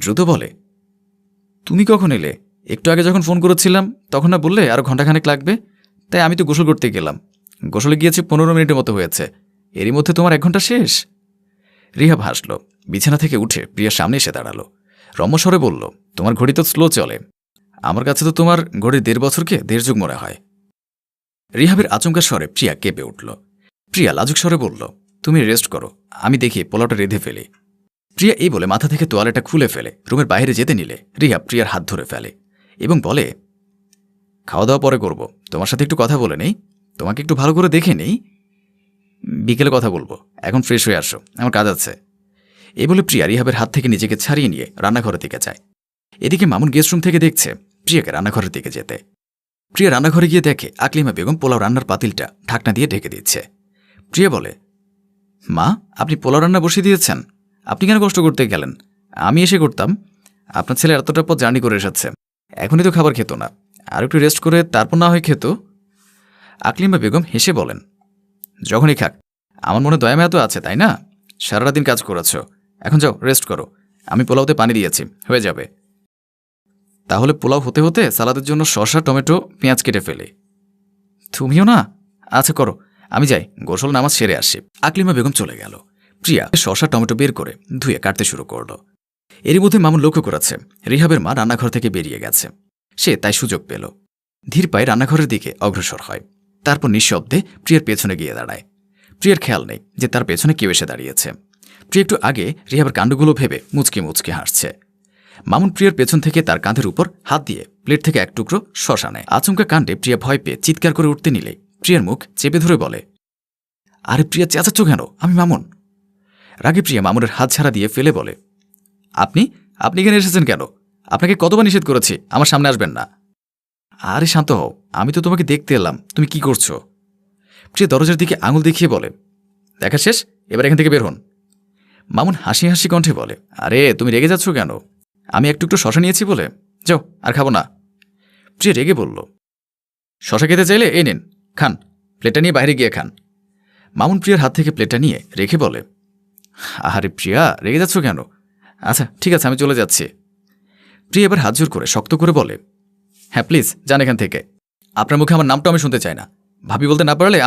দ্রুত বলে, তুমি কখন এলে? একটু আগে যখন ফোন করেছিলাম তখন না বললে আরও ঘণ্টাখানেক লাগবে? তাই আমি তো গোসল করতে গেলাম। গোসলে গিয়েছি 15 মিনিটের মতো হয়েছে, এরই মধ্যে তোমার 1 ঘণ্টা শেষ? রিহাব হাসল, বিছানা থেকে উঠে প্রিয়ার সামনে এসে দাঁড়ালো। রম্যস্বরে বলল, তোমার ঘড়ি তো স্লো চলে, আমার কাছে তো তোমার ঘড়ির 1.5 বছরকে 1.5 যুগ মনে হয়। রিহাবের আচমকা স্বরে প্রিয়া কেঁপে উঠল। প্রিয়া লাজুক স্বরে বলল, তুমি রেস্ট করো, আমি দেখি পোলাওটা রেঁধে ফেলি। প্রিয়া এই বলে মাথা থেকে তোয়ালেটা খুলে ফেলে রুমের বাইরে যেতে নিলে রিহাব প্রিয়ার হাত ধরে ফেলে এবং বলে, খাওয়া দাওয়া পরে করব, তোমার সাথে একটু কথা বলে নেই, তোমাকে একটু ভালো করে দেখে নেই, বিকেলে কথা বলবো, এখন ফ্রেশ হয়ে আসো, আমার কাজ আছে। এই বলে প্রিয়া রিহাবের হাত থেকে নিজেকে ছাড়িয়ে নিয়ে রান্নাঘরের দিকে যায়। এদিকে মামুন গেস্টরুম থেকে দেখছে প্রিয়াকে রান্নাঘরের দিকে যেতে। প্রিয়া রান্নাঘরে গিয়ে দেখে আকলিমা বেগম পোলাও রান্নার পাতিলটা ঢাকনা দিয়ে ঢেকে দিচ্ছে। প্রিয়া বলে, মা, আপনি পোলাও রান্না বসিয়ে দিয়েছেন? আপনি কেন কষ্ট করতে গেলেন? আমি এসে করতাম। আপনার ছেলে এতটা পথ জার্নি করে এসেছে, এখনই তো খাবার খেত না, আর একটু রেস্ট করে তারপর না হয় খেত। আকলিমা বেগম হেসে বলেন, যখনই খাক, আমার মনে দয়া মায়া তো আছে, তাই না? সারাটা দিন কাজ করেছ, এখন যাও রেস্ট করো, আমি পোলাওতে পানি দিয়েছি, হয়ে যাবে। তাহলে পোলাও হতে হতে সালাদের জন্য শসা, টমেটো, পেঁয়াজ কেটে ফেলি। তুমিও না? আচ্ছা করো, আমি যাই গোসল নামাজ সেরে আসি। আকলিমা বেগম চলে গেল। প্রিয়া শসা, টমেটো বের করে ধুয়ে কাটতে শুরু করল। এরই মধ্যে মামুন লক্ষ্য করেছে রিহাবের মা রান্নাঘর থেকে বেরিয়ে গেছে। সে তাই সুযোগ পেল, ধীর পায়ে রান্নাঘরের দিকে অগ্রসর হয়। তারপর নিঃশব্দে প্রিয়ার পেছনে গিয়ে দাঁড়ায়। প্রিয়ার খেয়াল নেই যে তার পেছনে কেউ এসে দাঁড়িয়েছে। প্রিয়া একটু আগে রিহাবের কাণ্ডগুলো ভেবে মুচকি মুচকি হাসছে। মামুন প্রিয়ার পেছন থেকে তার কাঁধের উপর হাত দিয়ে প্লেট থেকে এক টুকরো শসা নেয়। আচমকা কাণ্ডে প্রিয়া ভয় পেয়ে চিৎকার করে উঠতে নিলে প্রিয়ার মুখ চেপে ধরে বলে, আরে প্রিয়া, চেঁচাচ্ছ কেন? আমি মামুন। রাগে প্রিয়া মামুনের হাত ছাড়া দিয়ে ফেলে বলে, আপনি আপনি এখানে এসেছেন কেন? আপনাকে কতবার নিষেধ করেছি আমার সামনে আসবেন না। আরে শান্ত হও, আমি তো তোমাকে দেখতে এলাম, তুমি কি করছো? প্রিয়া দরজার দিকে আঙুল দেখিয়ে বলে, দেখা শেষ, এবার এখান থেকে বের হন। মামুন হাসি হাসি কণ্ঠে বলে, আরে তুমি রেগে যাচ্ছ কেন? আমি একটু একটু শশা নিয়েছি বলে, যাও আর খাবো না। প্রিয়া রেগে বলল, শশা খেতে চাইলে এই নিন, খান, প্লেটটা নিয়ে বাইরে গিয়ে খান। মামুন প্রিয়ার হাত থেকে প্লেটটা নিয়ে রেখে বলে, আরে প্রিয়া, রেগে যাচ্ছ কেন? আচ্ছা ঠিক আছে, আমি চলে যাচ্ছি। প্রিয়া এবার হাত জোর করে শক্ত করে বলে, হ্যাঁ প্লিজ যান এখান থেকে, আপনার মুখে আমার নামটা আমি শুনতে চাই না, ভাবি বলতে না পারলে